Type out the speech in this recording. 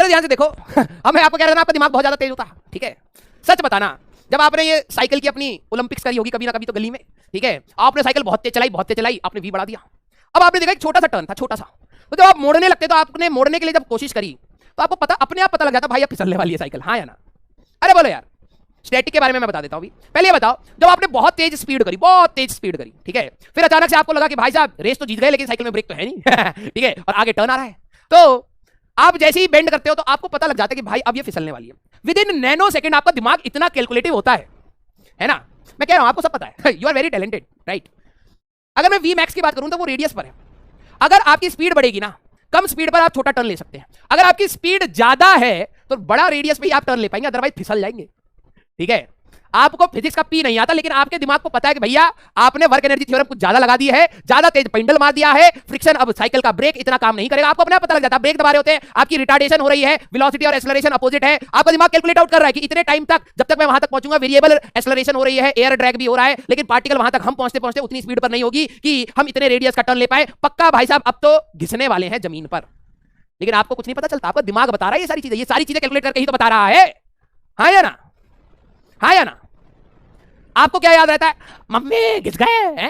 बड़े ध्यान से देखो हमें आपको कह रहा था ना आपका दिमाग बहुत ज्यादा तेज होता, ठीक है। सच बताना, जब आपने ये साइकिल की अपनी ओलंपिक्स करी होगी कभी ना कभी तो गली में, ठीक है, आपने साइकिल बहुत तेज चलाई, आपने वी बढ़ा दिया। अब आपने देखा एक छोटा सा टर्न था, छोटा सा, तो जब आप मोड़ने लगते तो आपने मोड़ने के लिए जब कोशिश करी तो आपको पता अपने आप पता लग जाता भाई अब फिसलने वाली है साइकिल, हाँ या ना? अरे बोलो यार। स्टैटिक के बारे में मैं बता देता हूँ अभी। पहले ये बताओ, जब आपने बहुत तेज स्पीड करी, ठीक है, फिर अचानक से आपको लगा कि भाई साहब रेस तो जीत गए लेकिन साइकिल में ब्रेक तो है नहीं ठीक है, और आगे टर्न आ रहा है, तो आप जैसे ही बेंड करते हो तो आपको पता लग जाता है कि भाई अब ये फिसलने वाली है। विद इन नैनो सेकंड आपका दिमाग इतना कैलकुलेटिव होता है ना? मैं कह रहा हूं आपको सब पता है you are very talented, right. अगर मैं वी मैक्स की बात करूं तो वो रेडियस पर है। अगर आपकी स्पीड बढ़ेगी ना, कम स्पीड पर आप छोटा टर्न ले सकते हैं। अगर आपकी स्पीड ज्यादा है तो बड़ा रेडियस पे ही आप टर्न ले पाएंगे, अदरवाइज फिसल जाएंगे, ठीक है। आपको फिजिक्स का पी नहीं आता, लेकिन आपके दिमाग को पता है कि भैया आपने वर्क एनर्जी थ्योरम कुछ ज्यादा लगा दी है, ज्यादा तेज पेंडल मार दिया है, फ्रिक्शन, अब साइकिल का ब्रेक इतना काम नहीं करेगा। आपको अपने आप पता लग जाता है, ब्रेक दबा रहे होते हैं, आपकी रिटार्डेशन हो रही है, वेलोसिटी और एक्सेलरेशन अपोजिट है, आपका दिमाग कैलकुलेट आउट कर रहा है कि इतने टाइम तक जब तक मैं वहां तक पहुंचूंगा वेरिएबल एक्सेलरेशन हो रही है, एयर ड्रैग भी हो रहा है, लेकिन पार्टिकल वहां तक हम पहुंचते पहुंचते उतनी स्पीड पर नहीं होगी कि हम इतने रेडियस का टर्न ले पाए। पक्का भाई साहब अब तो घिसने वाले हैं जमीन पर, लेकिन आपको कुछ नहीं पता चलता, आपका दिमाग बता रहा है ये सारी चीजें कैलकुलेट करके ही तो बता रहा है, हाँ या ना? हाँ या ना? आपको क्या याद रहता है? मम्मी घिस गए हैं,